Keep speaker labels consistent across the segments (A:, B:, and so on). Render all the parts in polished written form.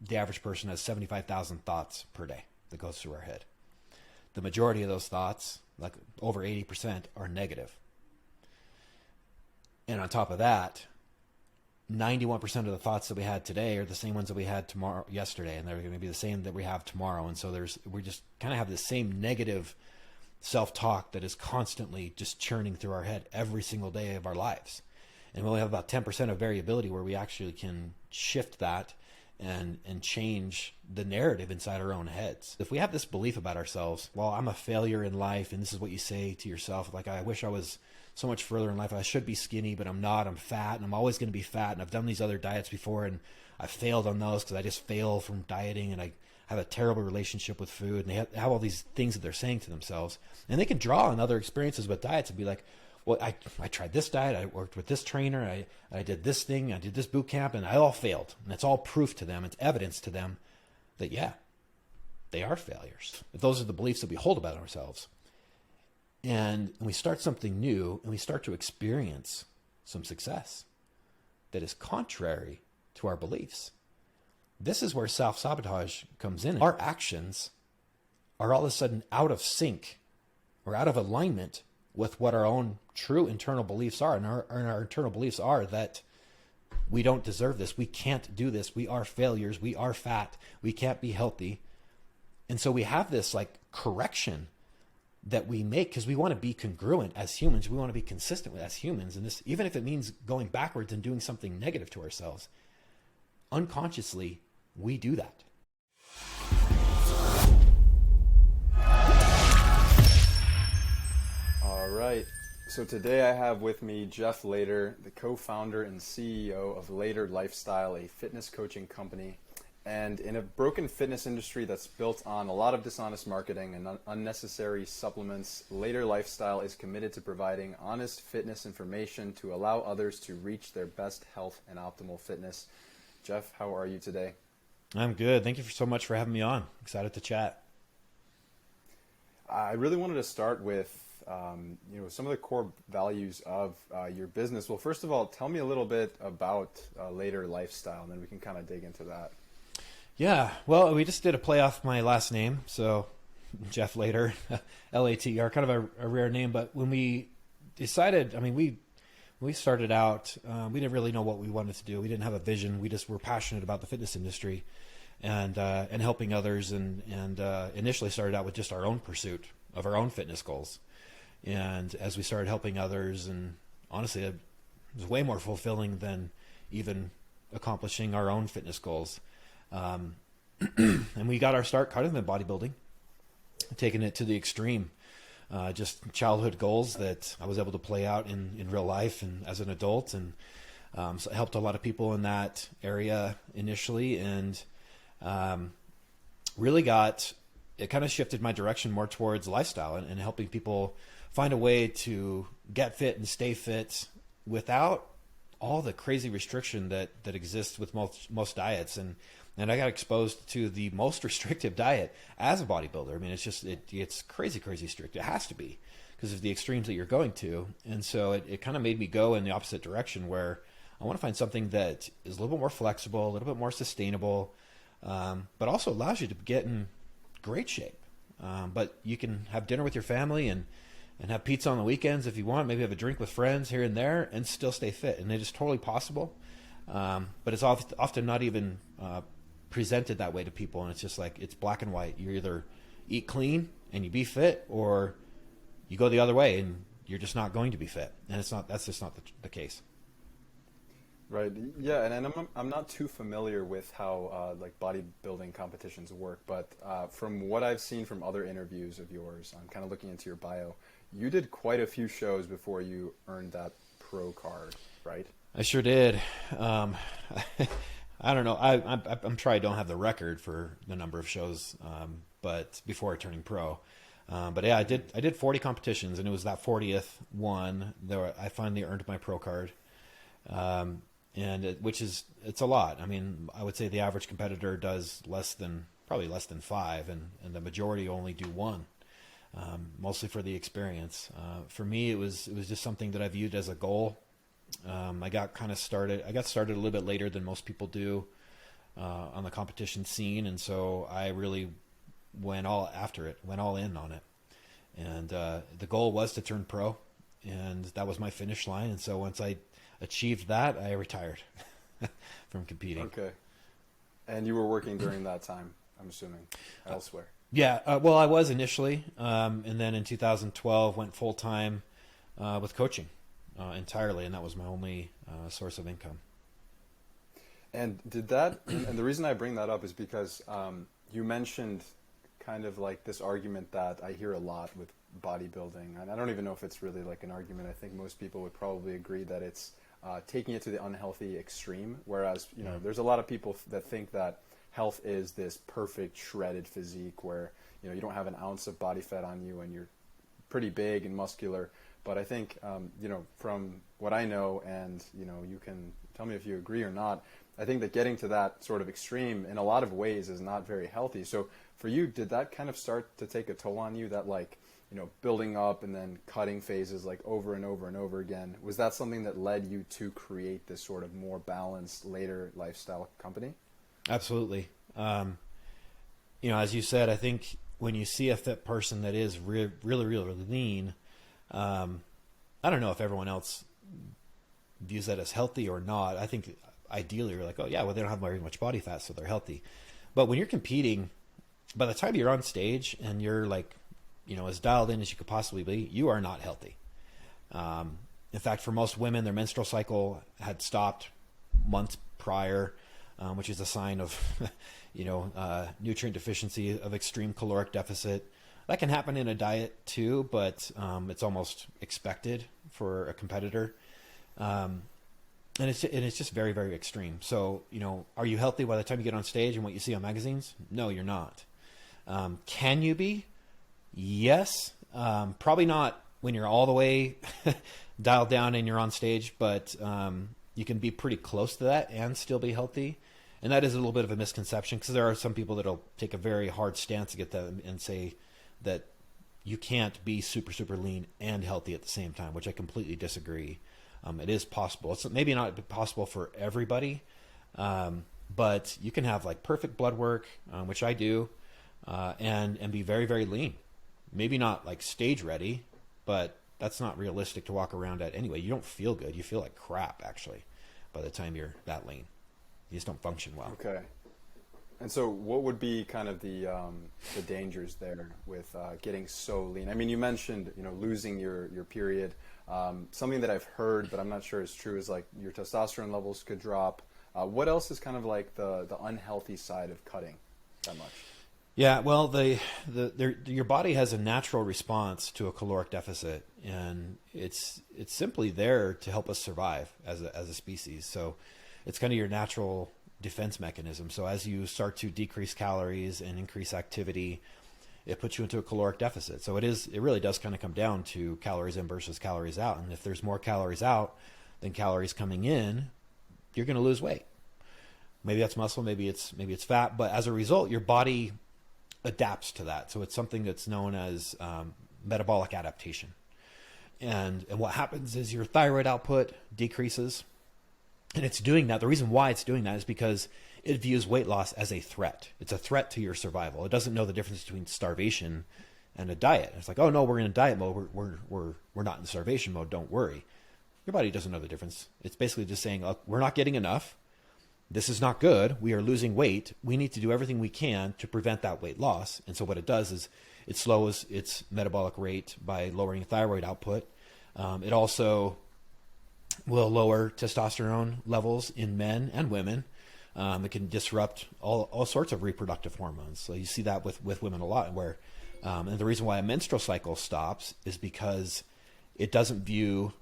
A: the average person has 75,000 thoughts per day that goes through our head. The majority of those thoughts, like over 80%, are negative. And on top of that, 91% of the thoughts that we had today are the same ones that we had yesterday, and they're going to be the same that we have tomorrow. And so we just kind of have the same negative self-talk that is constantly just churning through our head every single day of our lives. And we only have about 10% of variability where we actually can shift that and change the narrative inside our own heads. If we have this belief about ourselves, well, I'm a failure in life, and this is what you say to yourself, like, I wish I was so much further in life. I should be skinny, but I'm not. I'm fat, and I'm always going to be fat, and I've done these other diets before, and I failed on those because I just fail from dieting, and I have a terrible relationship with food, and they have all these things that they're saying to themselves. And they can draw on other experiences with diets and be like, well, I tried this diet, I worked with this trainer, I did this thing, I did this boot camp, and I all failed. And it's all proof to them, it's evidence to them that, yeah, they are failures. If those are the beliefs that we hold about ourselves. And we start something new, and we start to experience some success that is contrary to our beliefs. This is where self-sabotage comes in. Our actions are all of a sudden out of sync or out of alignment with what our own true internal beliefs are. And our internal beliefs are that we don't deserve this. We can't do this. We are failures. We are fat. We can't be healthy. And so we have this like correction that we make because we want to be congruent as humans. We want to be consistent as humans. And this, even if it means going backwards and doing something negative to ourselves, unconsciously, we do that.
B: All right. So today I have with me Jeff Lader, the co-founder and CEO of Lader Lifestyle, a fitness coaching company. And in a broken fitness industry that's built on a lot of dishonest marketing and unnecessary supplements, Lader Lifestyle is committed to providing honest fitness information to allow others to reach their best health and optimal fitness. Jeff, how are you today?
A: I'm good. Thank you so much for having me on. Excited to chat.
B: I really wanted to start with some of the core values of your business. Well, first of all, tell me a little bit about Lader Lifestyle, and then we can kind of dig into that.
A: Yeah, well, we just did a play off my last name, so Jeff Lader, L-A-T-E-R, kind of a rare name. But when we decided, I mean, we started out, we didn't really know what we wanted to do. We didn't have a vision. We just were passionate about the fitness industry and helping others, and initially started out with just our own pursuit of our own fitness goals. And as we started helping others, and honestly, it was way more fulfilling than even accomplishing our own fitness goals. And we got our start kind of in bodybuilding, taking it to the extreme. Just childhood goals that I was able to play out in real life and as an adult. And so it helped a lot of people in that area initially, and really it kind of shifted my direction more towards lifestyle and helping people find a way to get fit and stay fit without all the crazy restriction that exists with most diets. And I got exposed to the most restrictive diet as a bodybuilder. I mean, it's crazy strict. It has to be because of the extremes that you're going to. And so it kind of made me go in the opposite direction, where I want to find something that is a little bit more flexible, a little bit more sustainable, but also allows you to get in great shape. But you can have dinner with your family and have pizza on the weekends if you want, maybe have a drink with friends here and there and still stay fit. And it is totally possible. But it's often not even presented that way to people, and it's just like, it's black and white. You either eat clean and you be fit, or you go the other way and you're just not going to be fit. And that's just not the case.
B: Right. Yeah. And I'm not too familiar with how like bodybuilding competitions work, but from what I've seen from other interviews of yours, I'm kind of looking into your bio. You did quite a few shows before you earned that pro card, right?
A: I sure did. I don't know. I'm sure I don't have the record for the number of shows, but before turning pro. But yeah, I did 40 competitions, and it was that 40th one that I finally earned my pro card. It's a lot. I mean, I would say the average competitor does probably less than 5, and the majority only do 1. Mostly for the experience. For me, it was just something that I viewed as a goal. I got started a little bit later than most people do. on the competition scene. And so I really went all after it, went all in on it. And the goal was to turn pro, and that was my finish line. And so once I achieved that, I retired from competing.
B: Okay. And you were working during that time, I'm assuming, elsewhere.
A: Yeah, well, I was initially, and then in 2012 went full time with coaching entirely, and that was my only source of income.
B: And did that? And the reason I bring that up is because you mentioned kind of like this argument that I hear a lot with bodybuilding, and I don't even know if it's really like an argument. I think most people would probably agree that it's taking it to the unhealthy extreme. Whereas there's a lot of people that think that health is this perfect shredded physique where you don't have an ounce of body fat on you and you're pretty big and muscular. But I think from what I know, and you can tell me if you agree or not, I think that getting to that sort of extreme in a lot of ways is not very healthy. So for you, did that kind of start to take a toll on you, that building up and then cutting phases like over and over and over again? Was that something that led you to create this sort of more balanced later lifestyle company?
A: Absolutely. As you said, I think when you see a fit person that is really, really lean, I don't know if everyone else views that as healthy or not. I think ideally you're like, oh yeah, well, they don't have very much body fat, so they're healthy. But when you're competing, by the time you're on stage and you're like, as dialed in as you could possibly be, you are not healthy. In fact, for most women, their menstrual cycle had stopped months prior, which is a sign of, nutrient deficiency, of extreme caloric deficit. That can happen in a diet too, but it's almost expected for a competitor. And it's just very, very extreme. So, are you healthy by the time you get on stage and what you see on magazines? No, you're not. Can you be? Yes. Probably not when you're all the way dialed down and you're on stage, but you can be pretty close to that and still be healthy. And that is a little bit of a misconception, because there are some people that'll take a very hard stance against that and say that you can't be super, super lean and healthy at the same time, which I completely disagree. It is possible. It's maybe not possible for everybody, but you can have like perfect blood work, which I do, and be very, very lean. Maybe not like stage ready, but that's not realistic to walk around at anyway. You don't feel good. You feel like crap, actually, by the time you're that lean. You just don't function well. Okay.
B: And so what would be kind of the dangers there with getting so lean? I mean, you mentioned, losing your period. Something that I've heard, but I'm not sure is true, is like your testosterone levels could drop. What else is kind of like the unhealthy side of cutting that much?
A: Yeah, well, your body has a natural response to a caloric deficit, and it's simply there to help us survive as a species. So it's kind of your natural defense mechanism. So as you start to decrease calories and increase activity, it puts you into a caloric deficit. So it really does kind of come down to calories in versus calories out. And if there's more calories out than calories coming in, you're going to lose weight. Maybe that's muscle, maybe it's fat, but as a result, your body adapts to that. So it's something that's known as metabolic adaptation. And what happens is your thyroid output decreases. And it's doing that. The reason why it's doing that is because it views weight loss as a threat. It's a threat to your survival. It doesn't know the difference between starvation and a diet. It's like, oh no, we're in a diet mode. We're not in starvation mode. Don't worry. Your body doesn't know the difference. It's basically just saying, look, we're not getting enough. This is not good. We are losing weight. We need to do everything we can to prevent that weight loss. And so what it does is it slows its metabolic rate by lowering thyroid output. It also will lower testosterone levels in men and women. It can disrupt all sorts of reproductive hormones. So you see that with women a lot, where and the reason why a menstrual cycle stops is because it doesn't view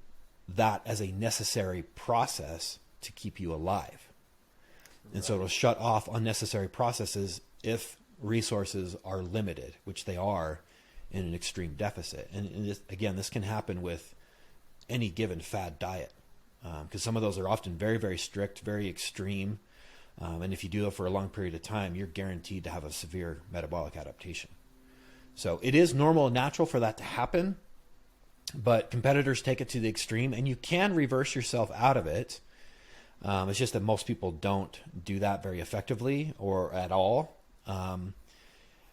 A: that as a necessary process to keep you alive. And so it'll shut off unnecessary processes if resources are limited, which they are in an extreme deficit. And this can happen with any given fad diet, because some of those are often very, very strict, very extreme. And if you do it for a long period of time, you're guaranteed to have a severe metabolic adaptation. So it is normal and natural for that to happen, but competitors take it to the extreme, and you can reverse yourself out of it It's just that most people don't do that very effectively or at all.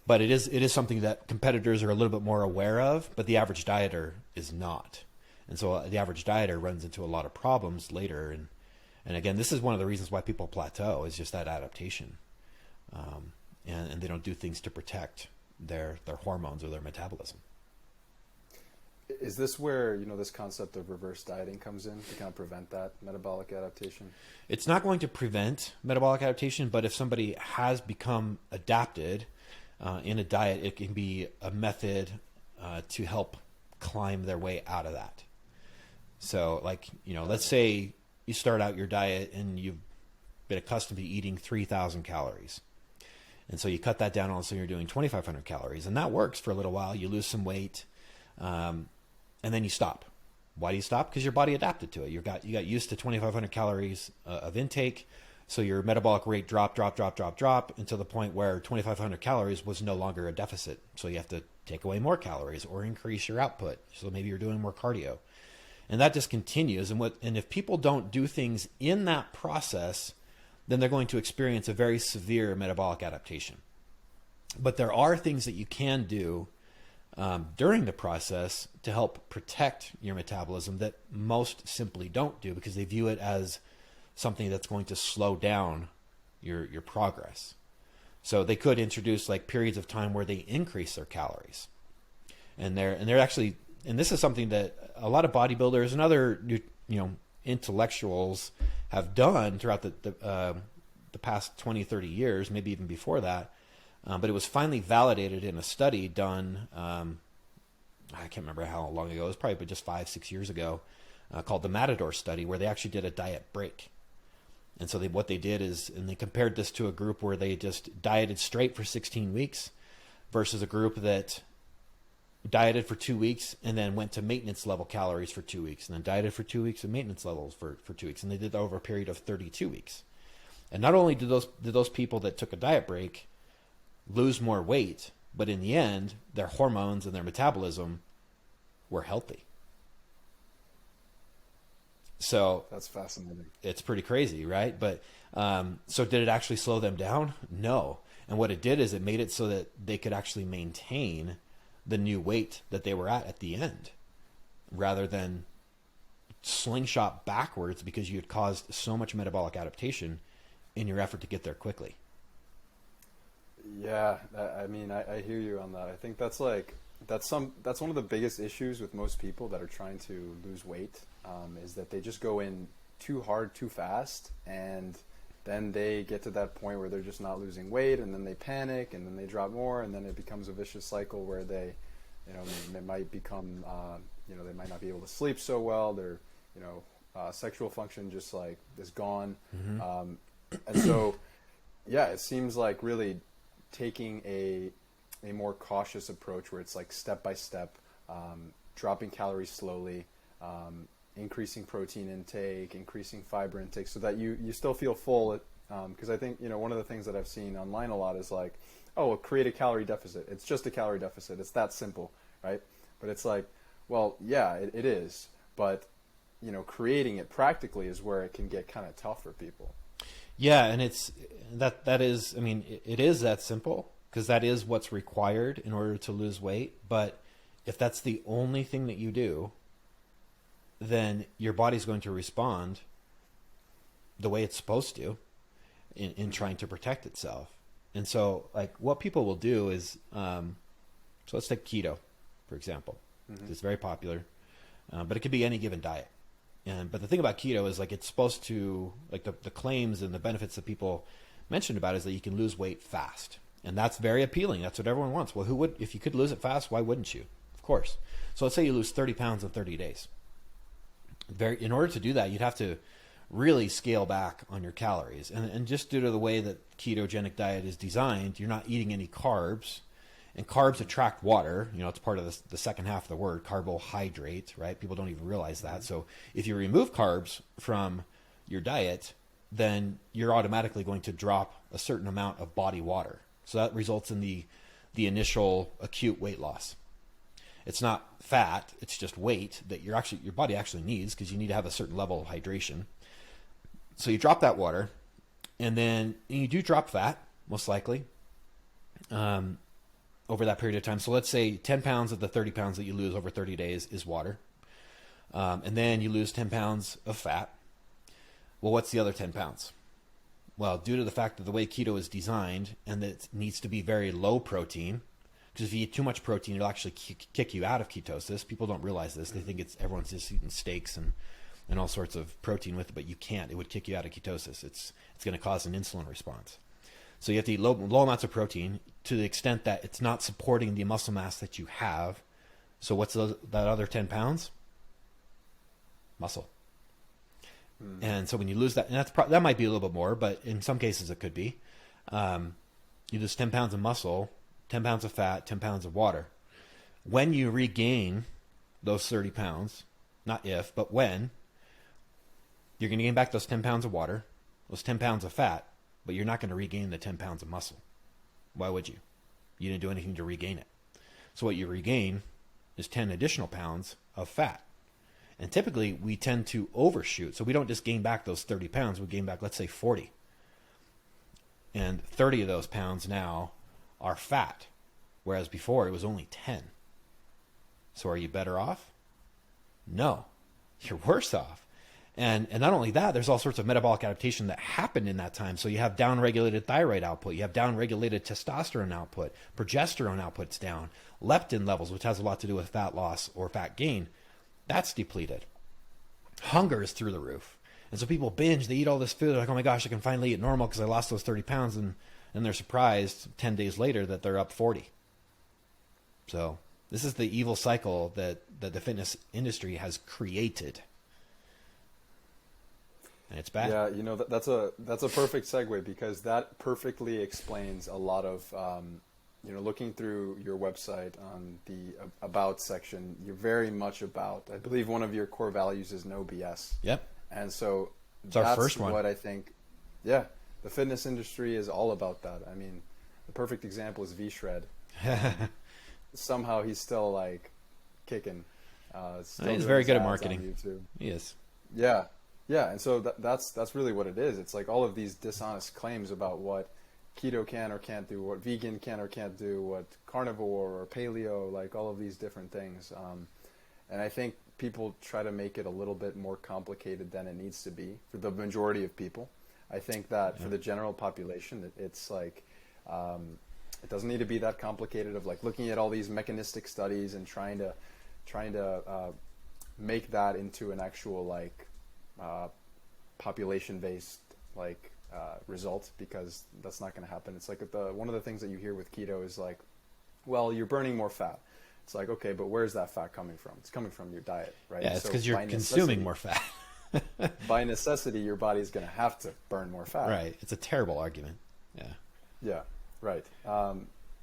A: But it is something that competitors are a little bit more aware of, but the average dieter is not. And so the average dieter runs into a lot of problems later. And again, this is one of the reasons why people plateau, is just that adaptation. And they don't do things to protect their hormones or their metabolism.
B: Is this where, this concept of reverse dieting comes in to kind of prevent that metabolic adaptation?
A: It's not going to prevent metabolic adaptation, but if somebody has become adapted in a diet, it can be a method to help climb their way out of that. So let's say you start out your diet and you've been accustomed to eating 3,000 calories. And so you cut that down, all of a sudden you're doing 2,500 calories. And that works for a little while. You lose some weight, and then you stop. Why do you stop? Because your body adapted to it. You got used to 2,500 calories of intake. So your metabolic rate dropped until the point where 2,500 calories was no longer a deficit. So you have to take away more calories or increase your output. So maybe you're doing more cardio. And that just continues. And if people don't do things in that process, then they're going to experience a very severe metabolic adaptation. But there are things that you can do during the process to help protect your metabolism that most simply don't do, because they view it as something that's going to slow down your progress. So they could introduce periods of time where they increase their calories. And they're actually, and this is something that a lot of bodybuilders and other intellectuals have done throughout the past 20, 30 years, maybe even before that. But it was finally validated in a study done, I can't remember how long ago, it was probably just 5-6 years ago, called the Matador study, where they actually did a diet break. And so what they did is, and they compared this to a group where they just dieted straight for 16 weeks versus a group that dieted for 2 weeks and then went to maintenance level calories for 2 weeks, and then dieted for 2 weeks and maintenance levels for 2 weeks. And they did that over a period of 32 weeks. And not only did those people that took a diet break lose more weight, but in the end, their hormones and their metabolism were healthy. So
B: that's fascinating.
A: It's pretty crazy, right? But so did it actually slow them down? No. And what it did is it made it so that they could actually maintain the new weight that they were at the end, rather than slingshot backwards because you had caused so much metabolic adaptation in your effort to get there quickly.
B: Yeah, I hear you on that. I think that's one of the biggest issues with most people that are trying to lose weight, is that they just go in too hard, too fast, and then they get to that point where they're just not losing weight, and then they panic, and then they drop more, and then it becomes a vicious cycle where they might become, they might not be able to sleep so well. Their, sexual function just is gone.
A: Mm-hmm.
B: And so, yeah, it seems like really taking a more cautious approach where it's step by step, dropping calories slowly, increasing protein intake, increasing fiber intake, so that you still feel full. Because I think, one of the things that I've seen online a lot is create a calorie deficit. It's just a calorie deficit. It's that simple, right? But it's well, yeah, it is. But, creating it practically is where it can get kind of tough for people.
A: Yeah, and it is that simple, because that is what's required in order to lose weight. But if that's the only thing that you do, then your body's going to respond the way it's supposed to in trying to protect itself. And so what people will do is, so let's take keto, for example. Mm-hmm. It's very popular, but it could be any given diet. But the thing about keto is it's supposed to, the claims and the benefits that people mentioned about it is that you can lose weight fast. And that's very appealing. That's what everyone wants. Well, if you could lose it fast, why wouldn't you? Of course. So let's say you lose 30 pounds in 30 days. In order to do that, you'd have to really scale back on your calories. And just due to the way that ketogenic diet is designed, you're not eating any carbs. And carbs attract water. It's part of the second half of the word, carbohydrate, right? People don't even realize that. So if you remove carbs from your diet, then you're automatically going to drop a certain amount of body water. So that results in the initial acute weight loss. It's not fat, it's just weight that your body actually needs, because you need to have a certain level of hydration. So you drop that water, and then you do drop fat, most likely, over that period of time. So let's say 10 pounds of the 30 pounds that you lose over 30 days is water. And then you lose 10 pounds of fat. Well, what's the other 10 pounds? Well, due to the fact that the way keto is designed and that it needs to be very low protein, because if you eat too much protein, it'll actually kick you out of ketosis. People don't realize this. They think everyone's just eating steaks and all sorts of protein with it, but you can't. It would kick you out of ketosis. It's going to cause an insulin response. So you have to eat low amounts of protein to the extent that it's not supporting the muscle mass that you have. So what's that other 10 pounds? Muscle. And so when you lose that, and that might be a little bit more, but in some cases it could be. You lose 10 pounds of muscle, 10 pounds of fat, 10 pounds of water. When you regain those 30 pounds, not if, but when, you're going to gain back those 10 pounds of water, those 10 pounds of fat, but you're not going to regain the 10 pounds of muscle. Why would you? You didn't do anything to regain it. So what you regain is 10 additional pounds of fat. And typically we tend to overshoot. So we don't just gain back those 30 pounds. We gain back, let's say 40. And 30 of those pounds now are fat. Whereas before it was only 10. So are you better off? No, you're worse off. And not only that, there's all sorts of metabolic adaptation that happened in that time. So you have downregulated thyroid output, you have downregulated testosterone output, progesterone output's down, leptin levels, which has a lot to do with fat loss or fat gain, that's depleted. Hunger is through the roof. And so people binge, they eat all this food, they're like, oh my gosh, I can finally eat normal because I lost those 30 pounds. And they're surprised 10 days later that they're up 40. So this is the evil cycle that the fitness industry has created. And it's bad.
B: Yeah, that's a perfect segue, because that perfectly explains a lot of, looking through your website on the About section, you're very much about, I believe one of your core values is no BS.
A: Yep.
B: And so
A: it's
B: that's
A: our first one.
B: What I think, the fitness industry is all about that. I mean, the perfect example is V-Shred. Somehow he's still like kicking.
A: He's very good at marketing.
B: On YouTube.
A: He is.
B: Yeah. Yeah, and so that's really what it is. It's like all of these dishonest claims about what keto can or can't do, what vegan can or can't do, what carnivore or paleo, like all of these different things. And I think people try to make it a little bit more complicated than it needs to be for the majority of people. I think that for the general population, it's like it doesn't need to be that complicated of like looking at all these mechanistic studies and trying to make that into an actual like population-based like result, because that's not going to happen. It's like one of the things that you hear with keto is like, well, you're burning more fat. It's like, okay, but where's that fat coming from? It's coming from your diet, right?
A: Yeah, it's because you're consuming more fat.
B: By necessity, your body's going to have to burn more fat.
A: Right. It's a terrible argument. Yeah.
B: Yeah. Right.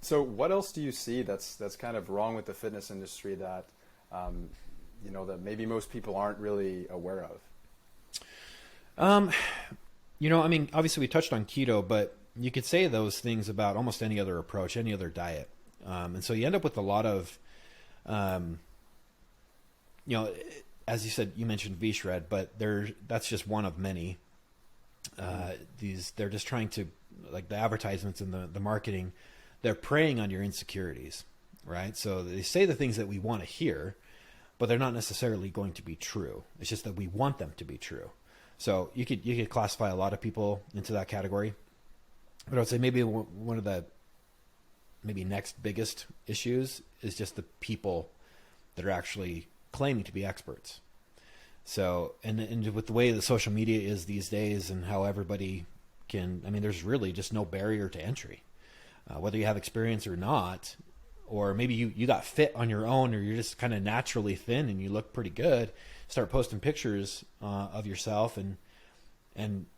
B: So what else do you see that's kind of wrong with the fitness industry that that maybe most people aren't really aware of?
A: I mean, obviously we touched on keto, but you could say those things about almost any other approach, any other diet. And so you end up with a lot of, as you said, you mentioned V-Shred, but that's just one of many. They're just trying to, like the advertisements and the marketing, they're preying on your insecurities, right? So they say the things that we want to hear, but they're not necessarily going to be true. It's just that we want them to be true. So you could classify a lot of people into that category, but I would say maybe one of the next biggest issues is just the people that are actually claiming to be experts. So, and with the way the social media is these days and how everybody there's really just no barrier to entry, whether you have experience or not, or maybe you got fit on your own, or you're just kind of naturally thin and you look pretty good. Start posting pictures of yourself, and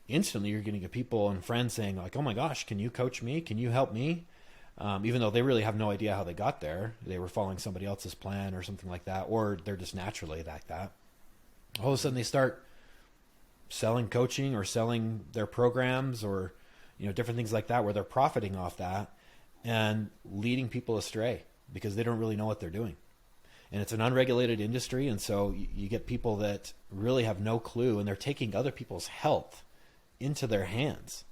A: instantly you're going to get people and friends saying like, oh my gosh, can you coach me? Can you help me? Even though they really have no idea how they got there. They were following somebody else's plan or something like that, or they're just naturally like that. All of a sudden they start selling coaching or selling their programs or different things like that, where they're profiting off that and leading people astray because they don't really know what they're doing. And it's an unregulated industry, and so you get people that really have no clue, and they're taking other people's health into their hands.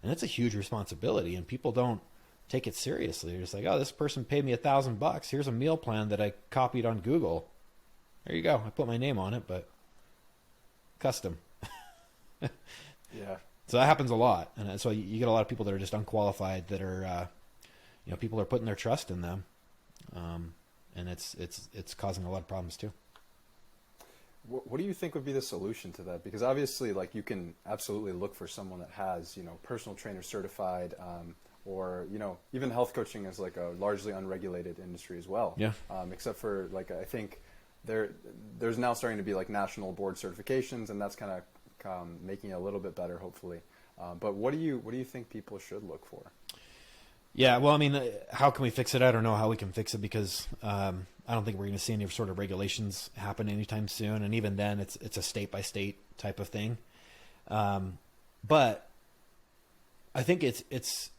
A: And it's a huge responsibility, and people don't take it seriously. They're just like, oh, this person paid me $1,000. Here's a meal plan that I copied on Google. There you go. I put my name on it, but custom.
B: Yeah.
A: So that happens a lot. And so you get a lot of people that are just unqualified, that are, people are putting their trust in them. And it's causing a lot of problems too.
B: What do you think would be the solution to that? Because obviously, like, you can absolutely look for someone that has, personal trainer certified, or, even health coaching is like a largely unregulated industry as well.
A: Yeah.
B: Except for, like, I think there's now starting to be like national board certifications, and that's kind of making it a little bit better, hopefully. But what do you think people should look for?
A: Yeah, well, I mean, how can we fix it? I don't know how we can fix it, because I don't think we're going to see any sort of regulations happen anytime soon. And even then, it's a state-by-state type of thing. But I think it's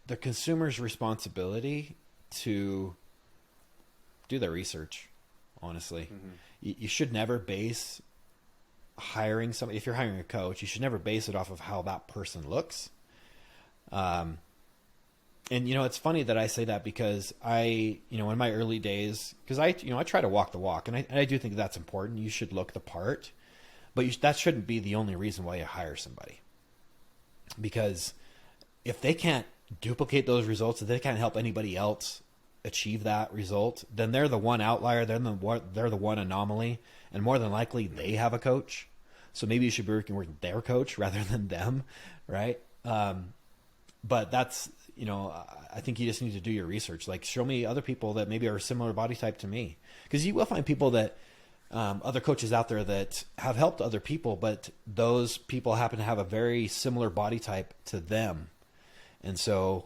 A: the consumer's responsibility to do their research, honestly. Mm-hmm. You should never base hiring somebody, if you're hiring a coach, you should never base it off of how that person looks. And, it's funny that I say that, because in my early days, because I try to walk the walk, and I do think that's important. You should look the part, but that shouldn't be the only reason why you hire somebody. Because if they can't duplicate those results, if they can't help anybody else achieve that result, then they're the one outlier, they're the one anomaly, and more than likely they have a coach. So maybe you should be working with their coach rather than them, right? But that's, I think you just need to do your research. Like, show me other people that maybe are a similar body type to me. Because you will find people that, other coaches out there that have helped other people, but those people happen to have a very similar body type to them. And so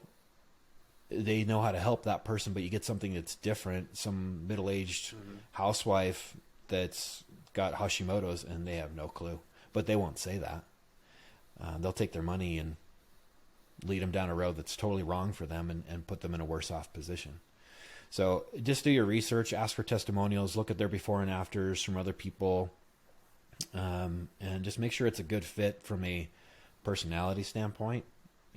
A: they know how to help that person, but you get something that's different, some middle-aged housewife that's got Hashimoto's, and they have no clue. But they won't say that. They'll take their money and lead them down a road that's totally wrong for them, and put them in a worse off position. So just do your research, ask for testimonials, look at their before and afters from other people, and just make sure it's a good fit from a personality standpoint.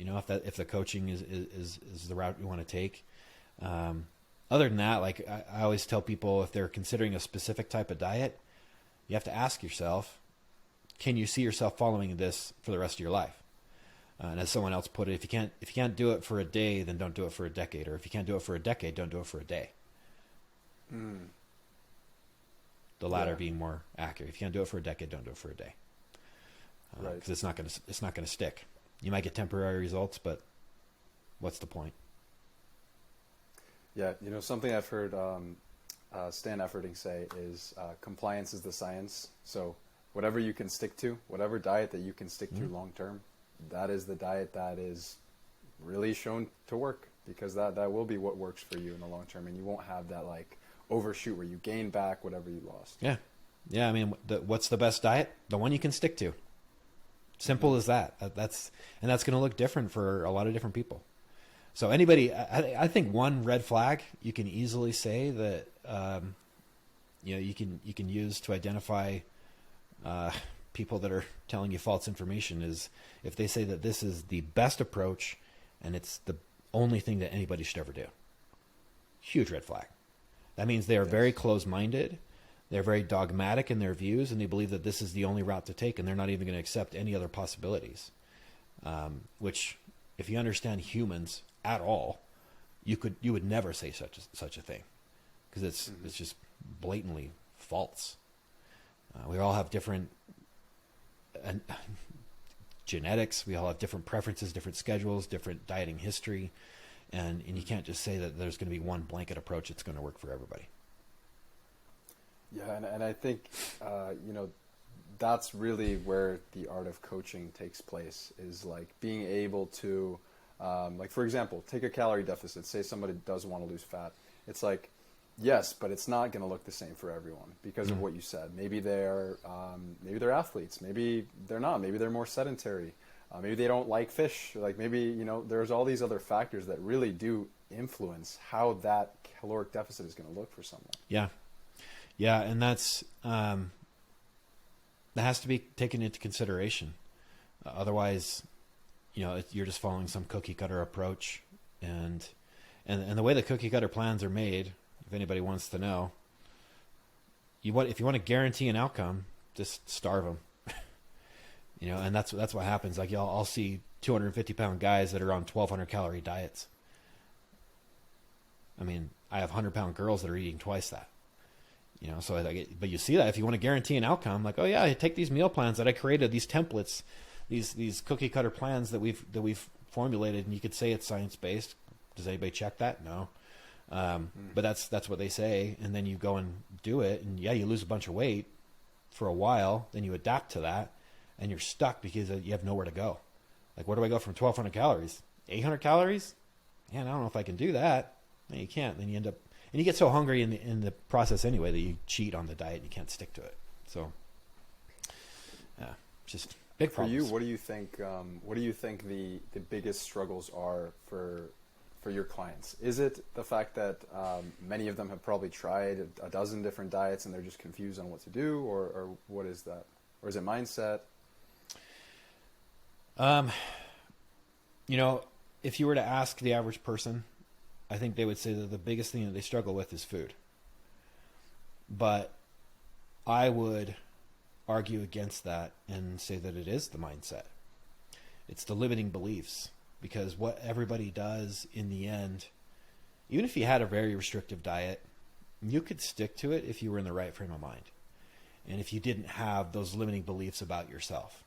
A: If the coaching is the route you want to take. Other than that, like I always tell people, if they're considering a specific type of diet, you have to ask yourself, can you see yourself following this for the rest of your life? And as someone else put it, if you can't do it for a day, then don't do it for a decade. Or if you can't do it for a decade, don't do it for a day. The latter being more accurate. If you can't do it for a decade, don't do it for a day.
B: Right.
A: Because it's not going to stick. You might get temporary results, but what's the point?
B: Yeah, something I've heard Stan Efferding say is compliance is the science. So whatever you can stick to, whatever diet that you can stick to long term, that is the diet that is really shown to work, because that will be what works for you in the long term, and you won't have that like overshoot where you gain back whatever you lost.
A: Yeah. I mean, what's the best diet? The one you can stick to. Simple as that. That's going to look different for a lot of different people. So anybody, I think one red flag you can easily say that you can use to identify people that are telling you false information is if they say that this is the best approach and it's the only thing that anybody should ever do. Huge red flag. That means they are very close-minded. They're very dogmatic in their views, and they believe that this is the only route to take, and they're not even going to accept any other possibilities. Which, if you understand humans at all, you would never say such a thing, because it's just blatantly false. We all have different genetics. We all have different preferences, different schedules, different dieting history, and you can't just say that there's going to be one blanket approach that's going to work for everybody.
B: Yeah, and I think, that's really where the art of coaching takes place, is like being able to, like, for example, take a calorie deficit. Say somebody does want to lose fat. It's like, yes, but it's not going to look the same for everyone because of what you said. Maybe they're athletes. Maybe they're not. Maybe they're more sedentary. Maybe they don't like fish. Like maybe, there's all these other factors that really do influence how that caloric deficit is going to look for someone.
A: Yeah, and that's that has to be taken into consideration. Otherwise, you're just following some cookie cutter approach, and the way the cookie cutter plans are made, if anybody wants to know, if you want to guarantee an outcome, just starve them. And that's what happens. Like I'll see 250-pound guys that are on 1,200 calorie diets. I mean, I have 100-pound girls that are eating twice that. But you see that if you want to guarantee an outcome, like, oh yeah, I take these meal plans that I created, these templates, these cookie cutter plans that we've formulated, and you could say it's science based. Does anybody check that? No. But that's what they say, and then you go and do it, and yeah, you lose a bunch of weight for a while, then you adapt to that, and you're stuck because you have nowhere to go. Like, where do I go from 1,200 calories? 800 calories? Man, I don't know if I can do that. No, you can't. Then you end up, and you get so hungry in the process anyway that you cheat on the diet and you can't stick to it. So, yeah, just big problems.
B: For you, what do you think? What do you think the biggest struggles are for your clients? Is it the fact that many of them have probably tried a dozen different diets and they're just confused on what to do, or what is that? Or is it mindset?
A: If you were to ask the average person, I think they would say that the biggest thing that they struggle with is food. But I would argue against that and say that it is the mindset. It's the limiting beliefs. Because what everybody does in the end, even if you had a very restrictive diet, you could stick to it if you were in the right frame of mind. And if you didn't have those limiting beliefs about yourself.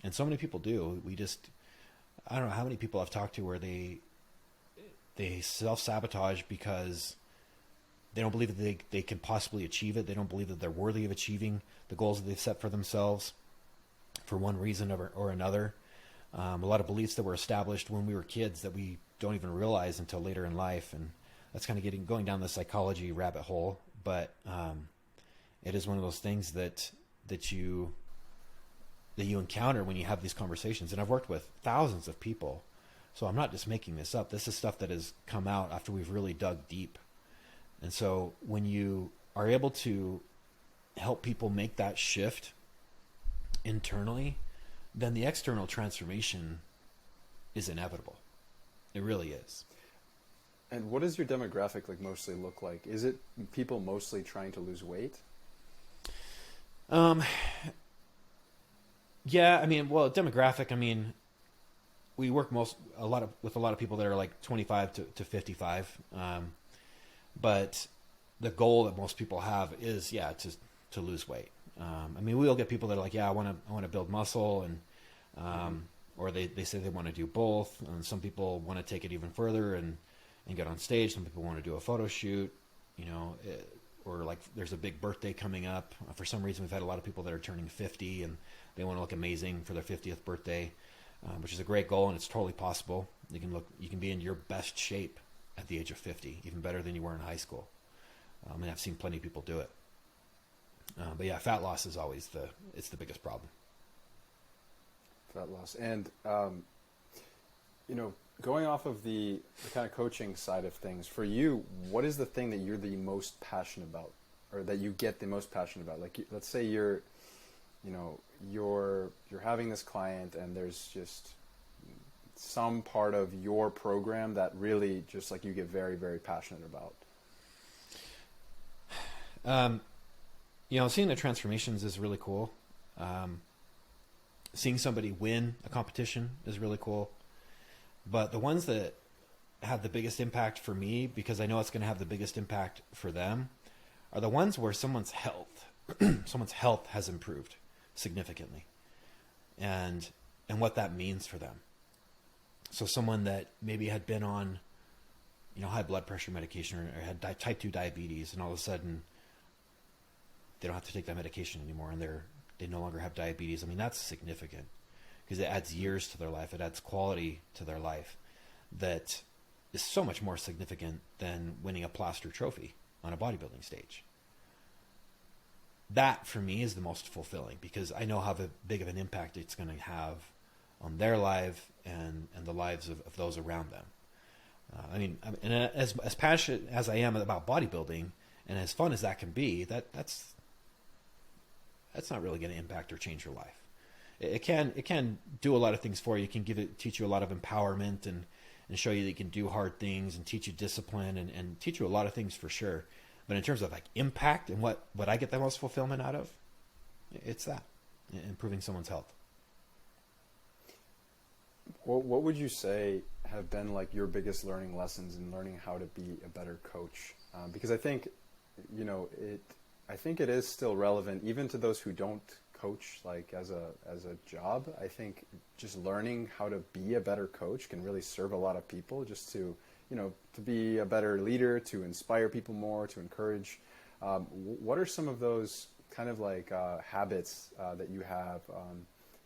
A: And so many people do. I don't know how many people I've talked to where they self-sabotage because they don't believe that they can possibly achieve it. They don't believe that they're worthy of achieving the goals that they've set for themselves for one reason or another. A lot of beliefs that were established when we were kids that we don't even realize until later in life. And that's kind of going down the psychology rabbit hole. But it is one of those things that you encounter when you have these conversations. And I've worked with thousands of people. So I'm not just making this up. This is stuff that has come out after we've really dug deep. And so when you are able to help people make that shift internally, then the external transformation is inevitable. It really is.
B: And what does your demographic mostly look like? Is it people mostly trying to lose weight?
A: Yeah, demographic, we work with a lot of people that are like 25 to 55. But the goal that most people have is, to lose weight. We'll get people that are like, I want to build muscle, and or they say they want to do both. And some people want to take it even further and get on stage. Some people want to do a photo shoot, or like there's a big birthday coming up. For some reason, we've had a lot of people that are turning 50 and they want to look amazing for their 50th birthday, which is a great goal, and it's totally possible. You can be in your best shape at the age of 50, even better than you were in high school. And I've seen plenty of people do it. But yeah, fat loss is always it's the biggest problem.
B: Fat loss. And, going off of the kind of coaching side of things, for you, what is the thing that you're the most passionate about, or that you get the most passionate about? Like, let's say you're having this client and there's just some part of your program that really just you get very, very passionate about.
A: Seeing the transformations is really cool. Seeing somebody win a competition is really cool. But the ones that have the biggest impact for me, because I know it's going to have the biggest impact for them, are the ones where someone's health has improved significantly, and what that means for them. So someone that maybe had been on, high blood pressure medication or had type 2 diabetes, and all of a sudden they don't have to take that medication anymore, and they no longer have diabetes. That's significant because it adds years to their life. It adds quality to their life that is so much more significant than winning a plaster trophy on a bodybuilding stage. That for me is the most fulfilling, because I know how big of an impact it's going to have on their life and the lives of those around them. And as passionate as I am about bodybuilding, and as fun as that can be, that's not really going to impact or change your life. it can do a lot of things for you. It can teach you a lot of empowerment and show you that you can do hard things and teach you discipline and teach you a lot of things for sure. But in terms of like impact and what I get the most fulfillment out of, it's that, improving someone's health.
B: What would you say have been like your biggest learning lessons in learning how to be a better coach? Because I think, I think it is still relevant even to those who don't coach like as a job. I think just learning how to be a better coach can really serve a lot of people, just to to be a better leader, to inspire people more, to encourage. What are some of those kind of like habits that you have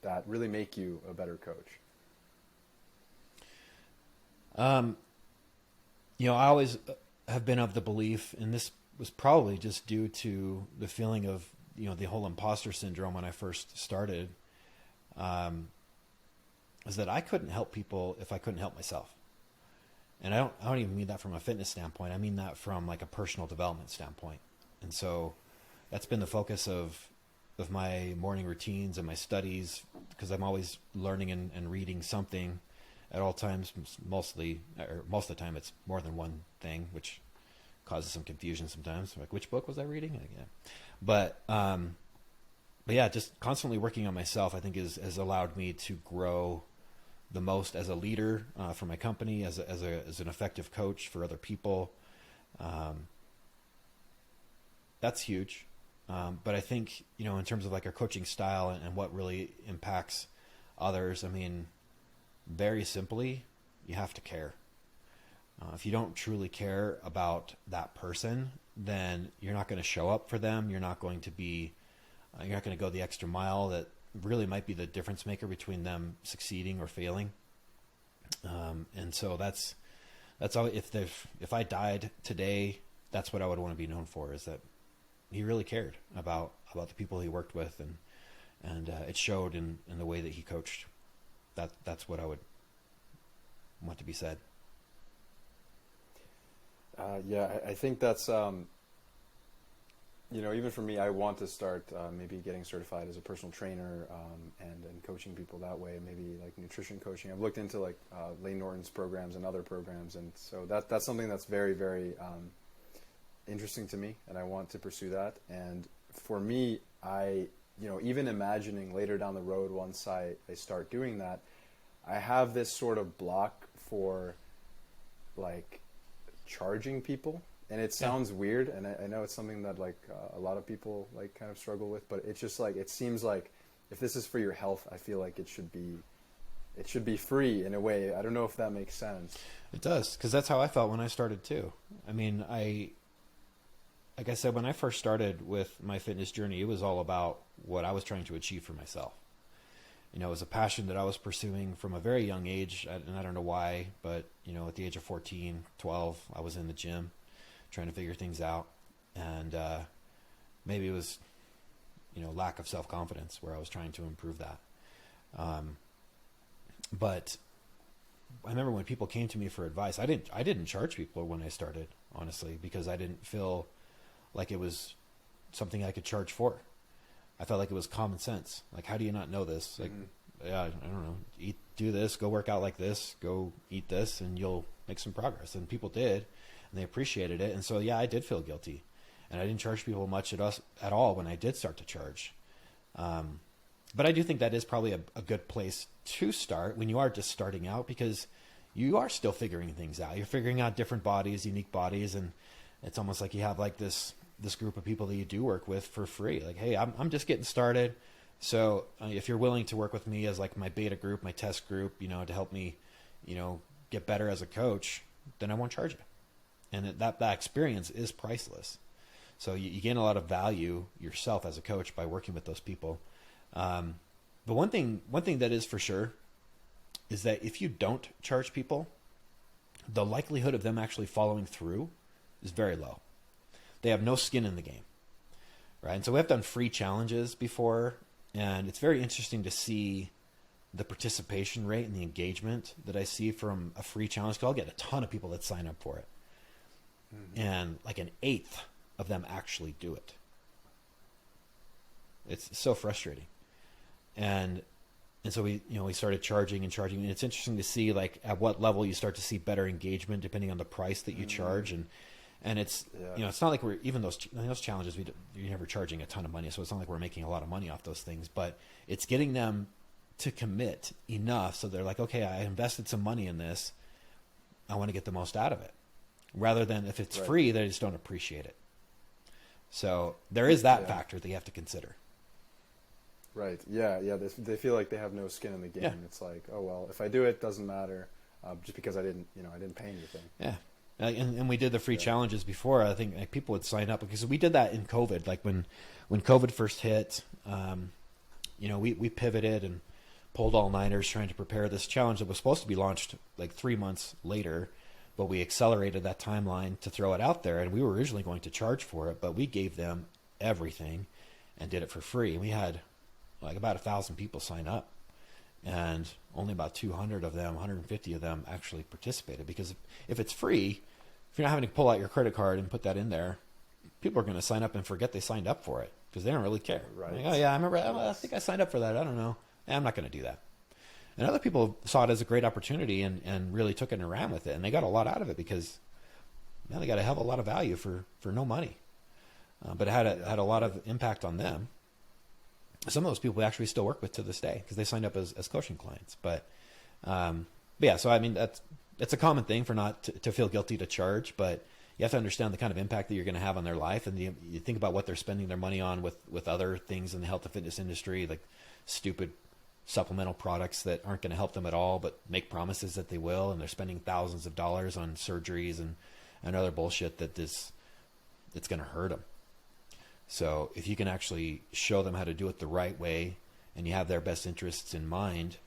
B: that really make you a better coach?
A: I always have been of the belief, and this was probably just due to the feeling of, the whole imposter syndrome when I first started, is that I couldn't help people if I couldn't help myself. And I don't even mean that from a fitness standpoint. I mean that from like a personal development standpoint. And so that's been the focus of my morning routines and my studies, because I'm always learning and reading something at all times. Most of the time it's more than one thing, which causes some confusion sometimes. Like, which book was I reading? Yeah. But yeah, just constantly working on myself, I think has allowed me to grow the most as a leader for my company, as an effective coach for other people. That's huge. But I think, in terms of like our coaching style and what really impacts others, I mean, very simply, you have to care. If you don't truly care about that person, then you're not going to show up for them. You're not going to go the extra mile that really might be the difference maker between them succeeding or failing. And so that's all. If I died today, that's what I would want to be known for, is that he really cared about the people he worked with, and it showed in the way that he coached. That's what I would want to be said.
B: I think that's, even for me, I want to start maybe getting certified as a personal trainer and coaching people that way, maybe like nutrition coaching. I've looked into like Lane Norton's programs and other programs, and so that's something that's very, very interesting to me, and I want to pursue that. And for me, even imagining later down the road, once I start doing that, I have this sort of block for like charging people, and it sounds weird, and I know it's something that like a lot of people like kind of struggle with, but it's just like, it seems like if this is for your health, I feel like it should be free in a way. I don't know if that makes sense.
A: It does, because that's how I felt when I started too. I mean, like I said, when I first started with my fitness journey, it was all about what I was trying to achieve for myself. It was a passion that I was pursuing from a very young age, and I don't know why, but, at the age of 14, 12, I was in the gym trying to figure things out. And maybe it was, lack of self-confidence where I was trying to improve that. But I remember when people came to me for advice, I didn't charge people when I started, honestly, because I didn't feel like it was something I could charge for. I felt like it was common sense. Like, how do you not know this? Like, yeah, I don't know. Do this, go work out like this, go eat this, and you'll make some progress. And people did, and they appreciated it. And so, yeah, I did feel guilty. And I didn't charge people much at all when I did start to charge. But I do think that is probably a good place to start when you are just starting out, because you are still figuring things out. You're figuring out different bodies, unique bodies, and it's almost like you have like this group of people that you do work with for free. Like, hey, I'm just getting started. So if you're willing to work with me as like my beta group, my test group, to help me, get better as a coach, then I won't charge you. And that experience is priceless. So you gain a lot of value yourself as a coach by working with those people. But one thing that is for sure is that if you don't charge people, the likelihood of them actually following through is very low. They have no skin in the game, right? And so we have done free challenges before, and it's very interesting to see the participation rate and the engagement that I see from a free challenge, because I'll get a ton of people that sign up for it. Mm-hmm. And like an eighth of them actually do it. It's so frustrating. And and so we started charging and charging. And it's interesting to see like at what level you start to see better engagement depending on the price that you charge. And it's it's not like we're even those challenges you're never charging a ton of money, so it's not like we're making a lot of money off those things. But it's getting them to commit enough so they're like, okay, I invested some money in this, I want to get the most out of it, rather than if it's free, they just don't appreciate it. So there is that factor that you have to consider.
B: Right. Yeah. They feel like they have no skin in the game.
A: Yeah.
B: It's like, oh well, if I do it, doesn't matter, just because I didn't pay anything.
A: Yeah. And we did the free challenges before. I think like, people would sign up because we did that in COVID. Like when COVID first hit, we pivoted and pulled all-nighters trying to prepare this challenge that was supposed to be launched like 3 months later, but we accelerated that timeline to throw it out there. And we were originally going to charge for it, but we gave them everything and did it for free. And we had like about 1,000 people sign up, and only about 200 of them, 150 of them actually participated. Because if it's free, if you're not having to pull out your credit card and put that in there, people are going to sign up and forget they signed up for it because they don't really care.
B: Right.
A: Like, oh yeah, I remember. I think I signed up for that. I don't know. I'm not going to do that. And other people saw it as a great opportunity and really took it and ran with it, and they got a lot out of it because they got a hell of a lot of value for no money. But it had a lot of impact on them. Some of those people we actually still work with to this day because they signed up as coaching clients. But yeah, so I mean that's a common thing for not to feel guilty to charge, but you have to understand the kind of impact that you're going to have on their life, and you think about what they're spending their money on with other things in the health and fitness industry, like stupid supplemental products that aren't going to help them at all, but make promises that they will, and they're spending thousands of dollars on surgeries and other bullshit it's going to hurt them. So if you can actually show them how to do it the right way and you have their best interests in mind,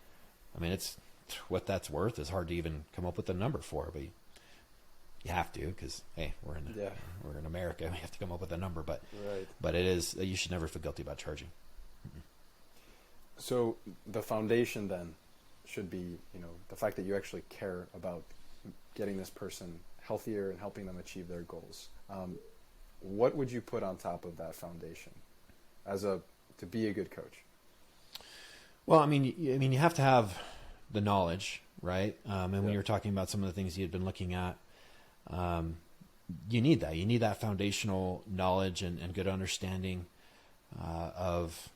A: I mean, it's what that's worth is hard to even come up with a number for, but you have to, because hey, we're in America, we have to come up with a number, but it is, you should never feel guilty about charging.
B: So the foundation then should be, the fact that you actually care about getting this person healthier and helping them achieve their goals. What would you put on top of that foundation to be a good coach? Well, I mean,
A: you have to have the knowledge, right? And when you're talking about some of the things you'd been looking at, you need that. You need that foundational knowledge and good understanding of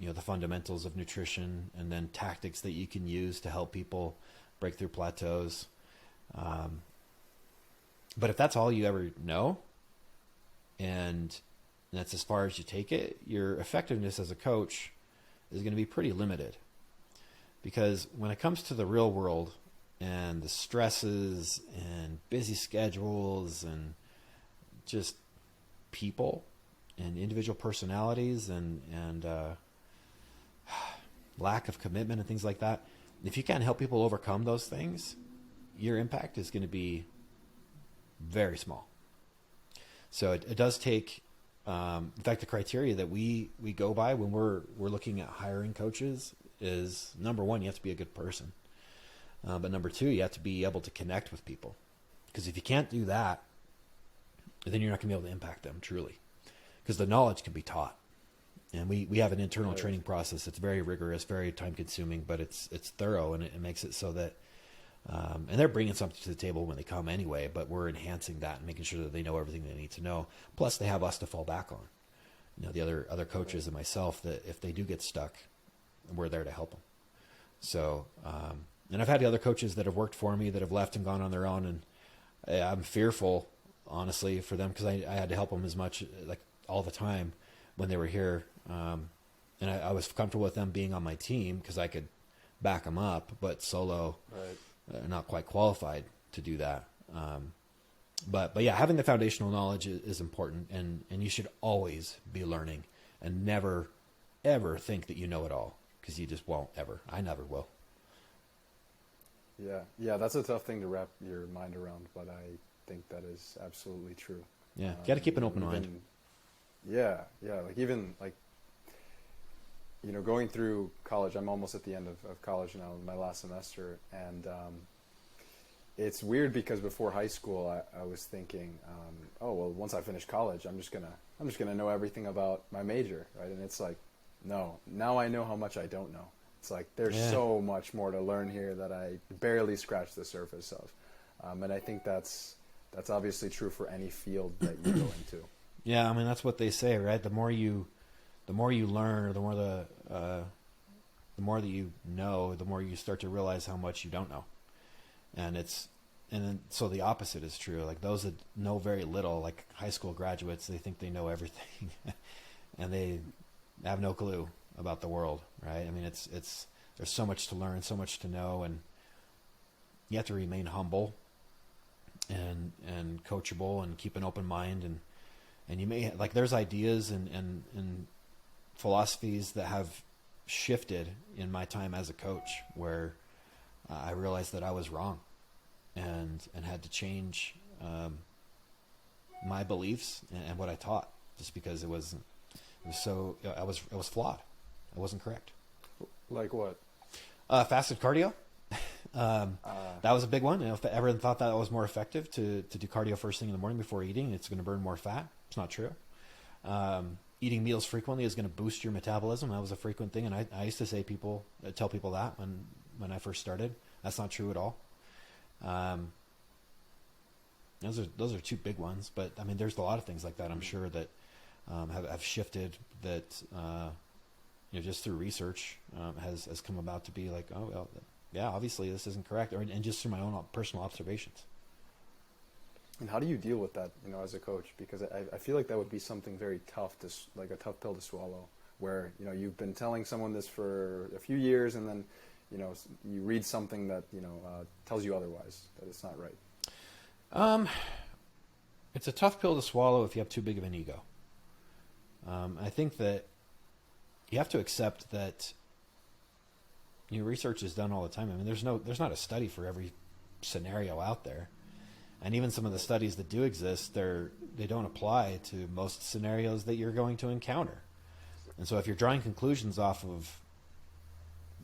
A: the fundamentals of nutrition, and then tactics that you can use to help people break through plateaus. But if that's all you ever know, and that's as far as you take it, your effectiveness as a coach is going to be pretty limited. Because when it comes to the real world and the stresses and busy schedules and just people and individual personalities and lack of commitment and things like that, if you can't help people overcome those things, your impact is going to be very small. So it does take, in fact, the criteria that we go by when we're looking at hiring coaches is, number one, you have to be a good person. But number two, you have to be able to connect with people. Because if you can't do that, then you're not going to be able to impact them truly. Because the knowledge can be taught. And we have an internal training process that's very rigorous, very time consuming, but it's thorough, and it makes it so that, and they're bringing something to the table when they come anyway, but we're enhancing that and making sure that they know everything they need to know. Plus they have us to fall back on. The other coaches and myself, that if they do get stuck, we're there to help them. So, and I've had the other coaches that have worked for me that have left and gone on their own, and I'm fearful, honestly, for them, because I had to help them as much, like all the time when they were here. And I was comfortable with them being on my team because I could back them up, but solo, not quite qualified to do that. But yeah, having the foundational knowledge is important, and you should always be learning and never, ever think that you know it all, because you just won't ever. I never will.
B: Yeah, that's a tough thing to wrap your mind around, but I think that is absolutely true.
A: Yeah, you got to keep an open mind.
B: Yeah, going through college, I'm almost at the end of college now, my last semester, and it's weird because before high school, I was thinking, once I finish college, I'm just gonna know everything about my major, right? And it's like, no, now I know how much I don't know, It's like there's so much more to learn here that I barely scratched the surface of. And I think that's obviously true for any field that you go into.
A: Yeah, I mean that's what they say, right? The more you learn, or the more that you know, the more you start to realize how much you don't know. And then so the opposite is true. Like those that know very little, like high school graduates, they think they know everything, and they have no clue about the world, right? I mean, it's there's so much to learn, so much to know, and you have to remain humble and coachable and keep an open mind, and you may like there's ideas and philosophies that have shifted in my time as a coach where I realized that I was wrong and had to change my beliefs and what I taught, just because it was so I was flawed. I wasn't correct.
B: Like what?
A: Fasted cardio. That was a big one. You know, if everyone thought that was more effective to do cardio first thing in the morning before eating, it's going to burn more fat. It's not true. Eating meals frequently is going to boost your metabolism. That was a frequent thing, and I used to tell people that when I first started. That's not true at all. Those are two big ones, but I mean, there's a lot of things like that. I'm sure that have shifted. That just through research has come about to be like, oh well, yeah, obviously this isn't correct, and just through my own personal observations.
B: And how do you deal with that, as a coach? Because I feel like that would be something very tough like a tough pill to swallow, where, you've been telling someone this for a few years, and then, you read something that, tells you otherwise, that it's not right.
A: It's a tough pill to swallow if you have too big of an ego. I think that you have to accept that research is done all the time. I mean, there's not a study for every scenario out there. And even some of the studies that do exist, they don't apply to most scenarios that you're going to encounter. And so if you're drawing conclusions off of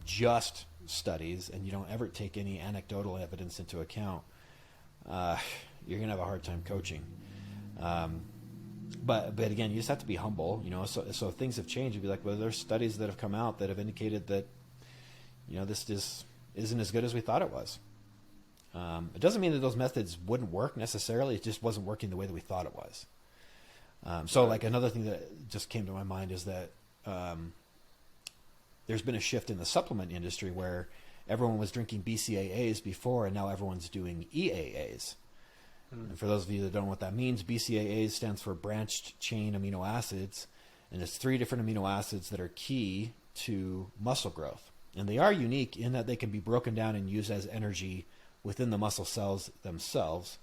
A: just studies and you don't ever take any anecdotal evidence into account, you're going to have a hard time coaching. But again, you just have to be humble, so if things have changed, you'd be like, well, there's studies that have come out that have indicated that, this just isn't as good as we thought it was. It doesn't mean that those methods wouldn't work necessarily. It just wasn't working the way that we thought it was. So like another thing that just came to my mind is that there's been a shift in the supplement industry where everyone was drinking BCAAs before, and now everyone's doing EAAs. And for those of you that don't know what that means, BCAAs stands for branched chain amino acids, and it's 3 different amino acids that are key to muscle growth. And they are unique in that they can be broken down and used as energy within the muscle cells themselves.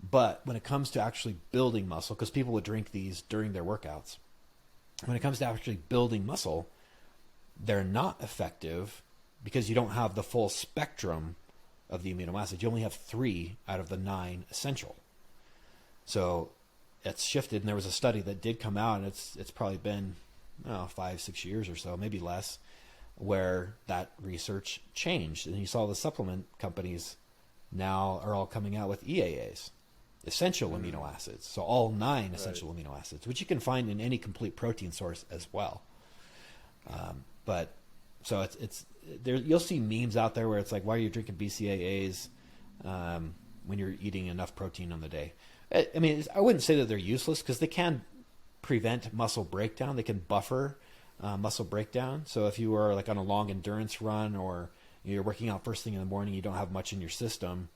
A: But when it comes to actually building muscle, because people would drink these during their workouts, when it comes to actually building muscle, they're not effective because you don't have the full spectrum of the amino acids. You only have 3 out of the 9 essential. So it's shifted, and there was a study that did come out, and it's probably been 5-6 years or so, maybe less, where that research changed, and you saw the supplement companies now are all coming out with EAAs, essential amino acids. So all 9 essential amino acids, which you can find in any complete protein source as well. But so it's there. You'll see memes out there where it's like, why are you drinking BCAAs when you're eating enough protein on the day? I mean, I wouldn't say that they're useless, because they can prevent muscle breakdown. They can buffer muscle breakdown. So if you are like on a long endurance run, or you're working out first thing in the morning, you don't have much in your system,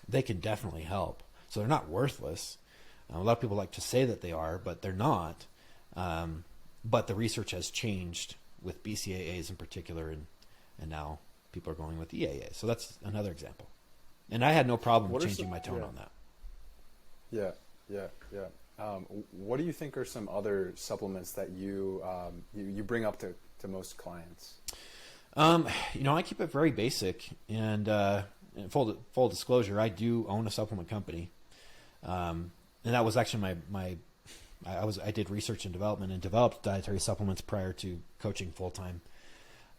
A: they can definitely help. So they're not worthless. A lot of people like to say that they are, but they're not. But the research has changed with BCAAs in particular, and now people are going with EAAs. So that's another example. And I had no problem changing my tone on that.
B: Yeah. What do you think are some other supplements that you bring up to most clients?
A: I keep it very basic, and full disclosure, I do own a supplement company, and that was actually I did research and development and developed dietary supplements prior to coaching full time,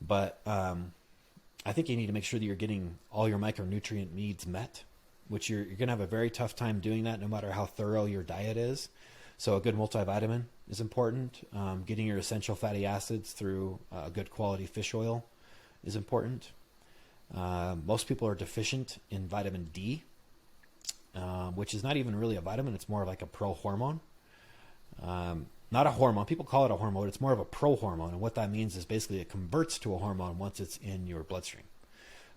A: but I think you need to make sure that you're getting all your micronutrient needs met, which you're going to have a very tough time doing that no matter how thorough your diet is. So a good multivitamin is important. Getting your essential fatty acids through a good quality fish oil is important. Most people are deficient in vitamin D, which is not even really a vitamin. It's more like a pro-hormone. Not a hormone. People call it a hormone. It's more of a pro-hormone. And what that means is basically it converts to a hormone once it's in your bloodstream.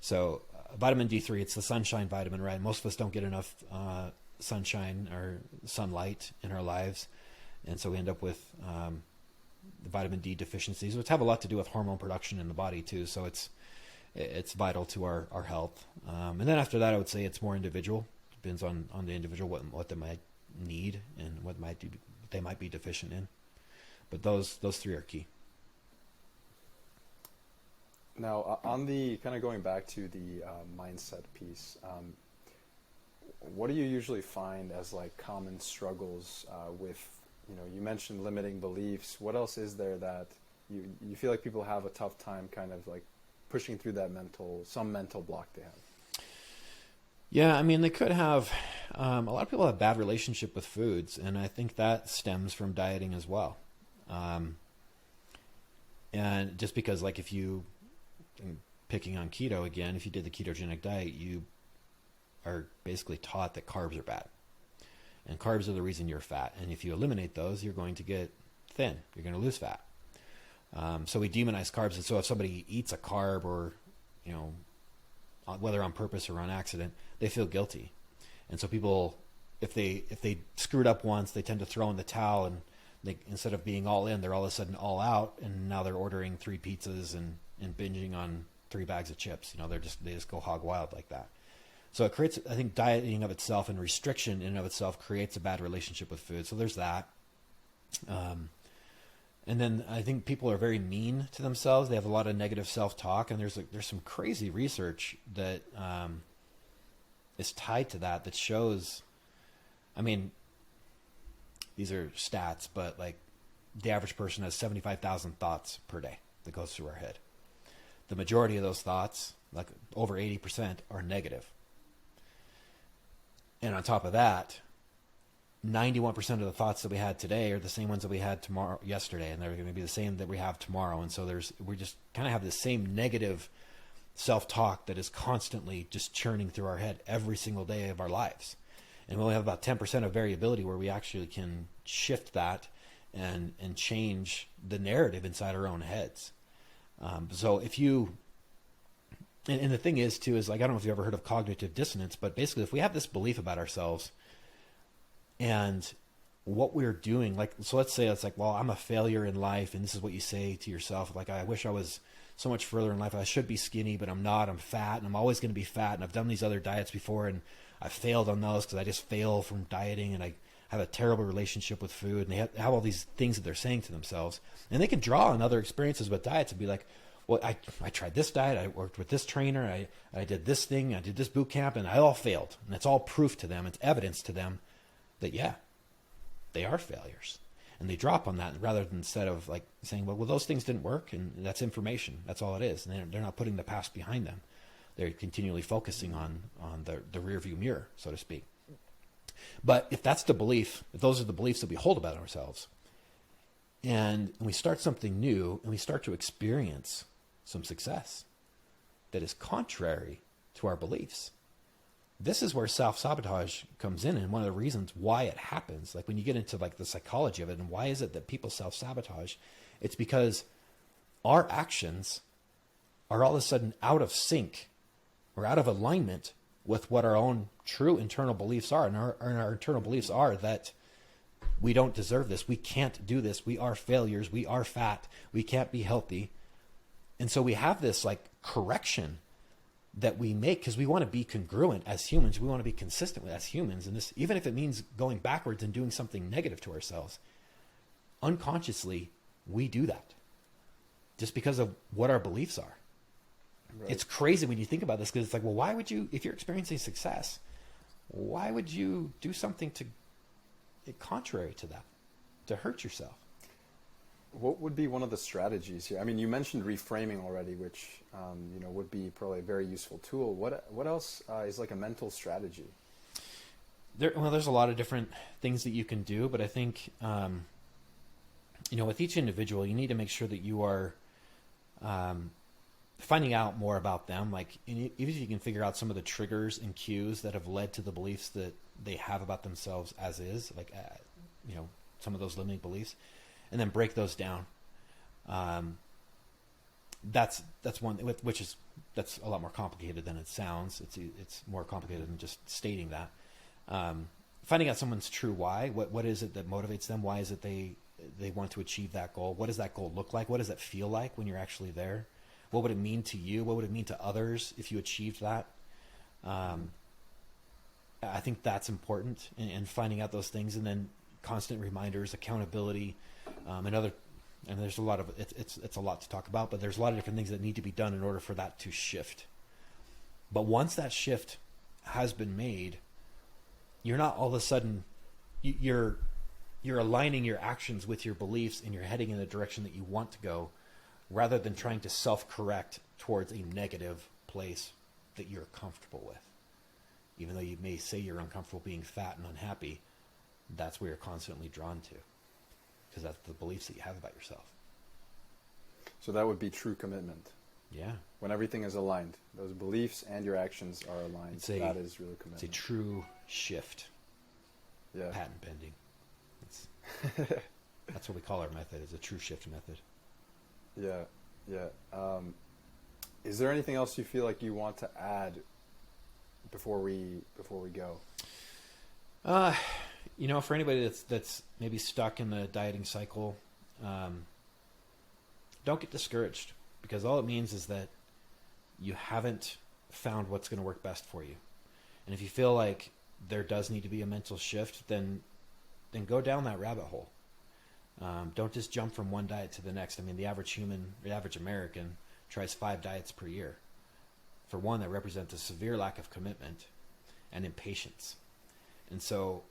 A: So vitamin D3, it's the sunshine vitamin, right? Most of us don't get enough sunshine or sunlight in our lives. And so we end up with the vitamin D deficiencies, which have a lot to do with hormone production in the body too. So it's vital to our health. And then after that, I would say it's more individual. Depends on the individual, what they might need and what they might be deficient in. But those three are key.
B: Now, on the kind of going back to the mindset piece, what do you usually find as like common struggles with, you mentioned limiting beliefs. What else is there that you feel like people have a tough time kind of like pushing through that some mental block they have?
A: Yeah, I mean, they could have, a lot of people have bad relationship with foods, and I think that stems from dieting as well. And just because, like, picking on keto again, if you did the ketogenic diet, you are basically taught that carbs are bad. And carbs are the reason you're fat. And if you eliminate those, you're going to get thin. You're going to lose fat. So we demonize carbs. And so if somebody eats a carb or, whether on purpose or on accident, they feel guilty. And so people, if they screwed up once, they tend to throw in the towel, and they, instead of being all in, they're all of a sudden all out. And now they're ordering 3 pizzas and binging on 3 bags of chips. They just go hog wild like that. So it creates, I think, dieting of itself and restriction in and of itself creates a bad relationship with food. So there's that. And then I think people are very mean to themselves. They have a lot of negative self-talk, and there's some crazy research that is tied to that shows, I mean, these are stats, but like the average person has 75,000 thoughts per day that goes through our head. The majority of those thoughts, like over 80%, are negative. And on top of that, 91% of the thoughts that we had today are the same ones that we had yesterday, and they're going to be the same that we have tomorrow. And so we just kind of have the same negative self-talk that is constantly just churning through our head every single day of our lives. And we only have about 10% of variability where we actually can shift that and change the narrative inside our own heads. So if you, and the thing is too, is like, I don't know if you've ever heard of cognitive dissonance, but basically if we have this belief about ourselves and what we're doing, like, so let's say it's like, well, I'm a failure in life. And this is what you say to yourself. Like, I wish I was so much further in life. I should be skinny, but I'm not. I'm fat, and I'm always going to be fat. And I've done these other diets before, and I failed on those because I just fail from dieting, and I have a terrible relationship with food. And they have all these things that they're saying to themselves. And they can draw on other experiences with diets and be like, well, I tried this diet. I worked with this trainer. I did this thing. I did this boot camp, and I all failed. And it's all proof to them. It's evidence to them that, yeah, they are failures. And they drop on that rather than instead of like saying, well, those things didn't work, and that's information. That's all it is. And they're not putting the past behind them. They're continually focusing on the rear view mirror, so to speak. But if that's the belief, if those are the beliefs that we hold about ourselves, and we start something new and we start to experience some success that is contrary to our beliefs, this is where self-sabotage comes in, and one of the reasons why it happens. Like when you get into like the psychology of it and why is it that people self-sabotage, it's because our actions are all of a sudden out of sync or out of alignment with what our own true internal beliefs are. And our internal beliefs are that we don't deserve this. We can't do this. We are failures. We are fat. We can't be healthy. And so we have this like correction that we make because we want to be congruent as humans. We want to be consistent with as humans. And this, even if it means going backwards and doing something negative to ourselves, unconsciously, we do that just because of what our beliefs are. Right. It's crazy when you think about this because it's like, well, why would you, if you're experiencing success, why would you do something contrary to that, to hurt yourself?
B: What would be one of the strategies here? I mean, you mentioned reframing already, which would be probably a very useful tool. What else is like a mental strategy?
A: There's a lot of different things that you can do, but I think, with each individual, you need to make sure that you are finding out more about them. Like, even if you can figure out some of the triggers and cues that have led to the beliefs that they have about themselves as is, like, some of those limiting beliefs, and then break those down. That's one, that's a lot more complicated than it sounds. It's more complicated than just stating that. Finding out someone's true why. What is it that motivates them? Why is it they want to achieve that goal? What does that goal look like? What does it feel like when you're actually there? What would it mean to you? What would it mean to others if you achieved that? I think that's important, and finding out those things, and then constant reminders, accountability, and there's a lot of it's a lot to talk about, but there's a lot of different things that need to be done in order for that to shift. But once that shift has been made, you're not all of a sudden you're aligning your actions with your beliefs, and you're heading in the direction that you want to go, rather than trying to self-correct towards a negative place that you're comfortable with. Even though you may say you're uncomfortable being fat and unhappy, that's where you're constantly drawn to, because that's the beliefs that you have about yourself.
B: So that would be true commitment.
A: Yeah.
B: When everything is aligned, those beliefs and your actions are aligned. That is real commitment.
A: It's a true shift.
B: Yeah.
A: Patent pending. That's what we call our method. It's a true shift method.
B: Yeah. Is there anything else you feel like you want to add before we go?
A: For anybody that's maybe stuck in the dieting cycle, don't get discouraged, because all it means is that you haven't found what's going to work best for you. And if you feel like there does need to be a mental shift, then go down that rabbit hole. Don't just jump from one diet to the next. I mean, the average American tries 5 diets per year. For one, that represents a severe lack of commitment and impatience. And so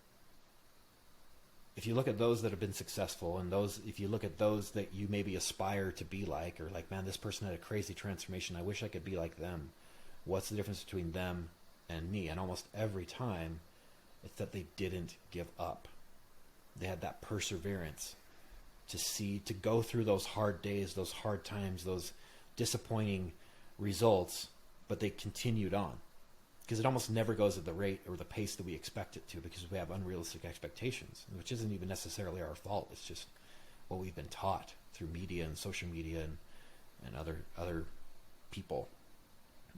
A: if you look at those that have been successful, and if you look at those that you maybe aspire to be like, or like, man, this person had a crazy transformation, I wish I could be like them. What's the difference between them and me? And almost every time, it's that they didn't give up. They had that perseverance to go through those hard days, those hard times, those disappointing results, but they continued on. Because it almost never goes at the rate or the pace that we expect it to, because we have unrealistic expectations, which isn't even necessarily our fault. It's just what we've been taught through media and social media and other people.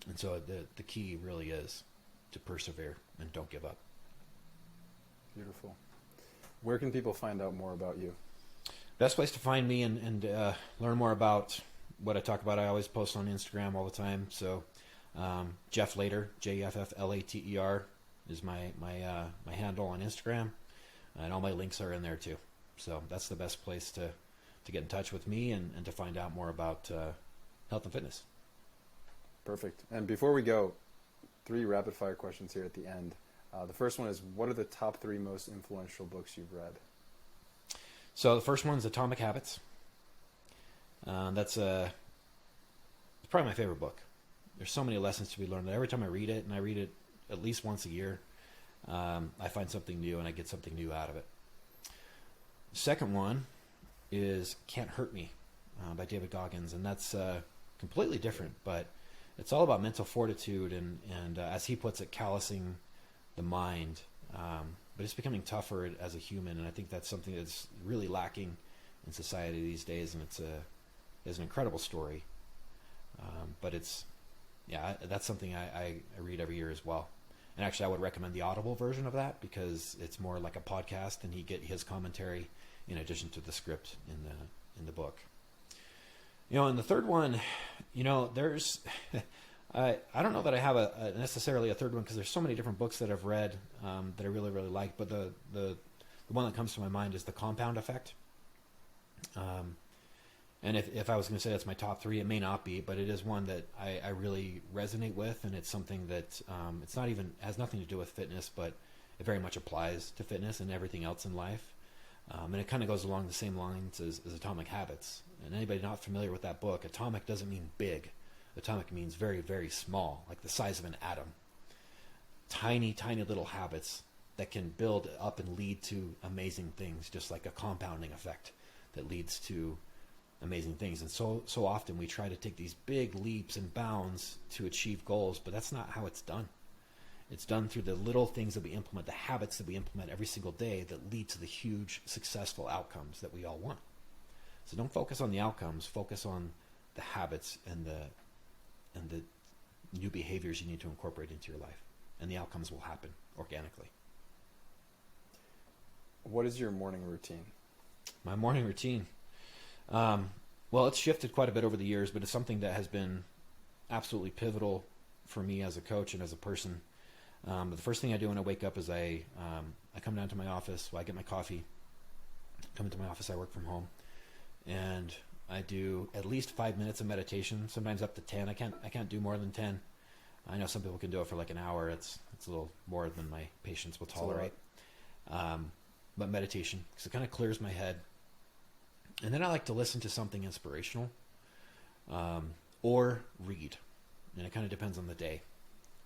A: And so the key really is to persevere and don't give up.
B: Beautiful. Where can people find out more about you?
A: Best place to find me and learn more about what I talk about, I always post on Instagram all the time. So Jeff Later, JEFFLATER, is my handle on Instagram, and all my links are in there too. So that's the best place to get in touch with me and to find out more about health and fitness.
B: Perfect. And before we go, 3 rapid fire questions here at the end. The first one is, what are the top 3 most influential books you've read?
A: So the first one is Atomic Habits. That's probably my favorite book. There's so many lessons to be learned. Every time I read it, and I read it at least once a year, I find something new and I get something new out of it. The second one is Can't Hurt Me by David Goggins, and that's completely different, but it's all about mental fortitude and as he puts it, callousing the mind. But it's becoming tougher as a human, and I think that's something that's really lacking in society these days, and it's an incredible story. But that's something I read every year as well. And actually, I would recommend the Audible version of that, because it's more like a podcast, and he get his commentary in addition to the script in the book. And the third one, there's I don't know that I have necessarily a third one, because there's so many different books that I've read that I really, really like. But the one that comes to my mind is The Compound Effect. And if I was going to say that's my top 3, it may not be, but it is one that I really resonate with, and it's something that has nothing to do with fitness, but it very much applies to fitness and everything else in life. And it kind of goes along the same lines as Atomic Habits. And anybody not familiar with that book, atomic doesn't mean big. Atomic means very, very small, like the size of an atom. Tiny, tiny little habits that can build up and lead to amazing things, just like a compounding effect that leads to amazing things. And so often we try to take these big leaps and bounds to achieve goals, but that's not how it's done. It's done through the little things that we implement, the habits that we implement every single day that lead to the huge successful outcomes that we all want. So don't focus on the outcomes, focus on the habits and the new behaviors you need to incorporate into your life, and the outcomes will happen organically.
B: What is your morning routine?
A: My morning routine. Well, it's shifted quite a bit over the years, but it's something that has been absolutely pivotal for me as a coach and as a person. The first thing I do when I wake up is I come down to my office. Well, I get my coffee, come into my office. I work from home, and I do at least 5 minutes of meditation. Sometimes up to 10. I can't do more than 10. I know some people can do it for like an hour. It's a little more than my patience will tolerate. But meditation, because it kind of clears my head. And then I like to listen to something inspirational, or read, and it kind of depends on the day.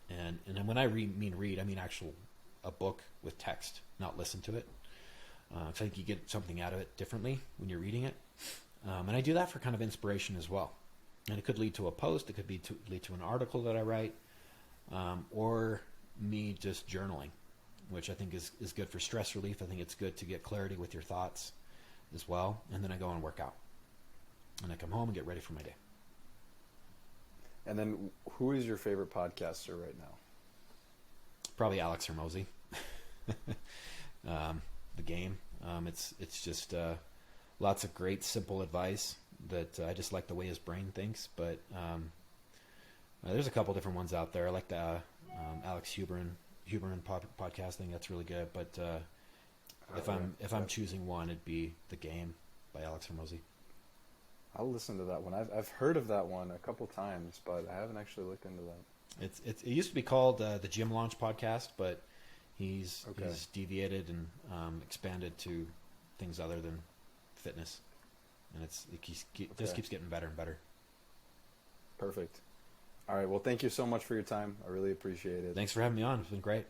A: And then when I mean read, I mean a book with text, not listen to it. Because I think you get something out of it differently when you're reading it. And I do that for kind of inspiration as well. And it could lead to a post, it could lead to an article that I write, or me just journaling, which I think is good for stress relief. I think it's good to get clarity with your thoughts as well. And then I go and work out. And I come home and get ready for my day.
B: And then who is your favorite podcaster right now?
A: Probably Alex Hermosi. The Game. It's just lots of great, simple advice that I just like the way his brain thinks. But there's a couple different ones out there. I like the Alex Huberin podcasting. That's really good. But if I'm choosing one, it'd be The Game by Alex Hermosi.
B: I'll listen to that one. I've heard of that one a couple times, but I haven't actually looked into that.
A: It used to be called the Gym Launch Podcast, but he's deviated and expanded to things other than fitness, and it just keeps getting better and better.
B: Perfect. All right. Well, thank you so much for your time. I really appreciate it.
A: Thanks for having me on. It's been great.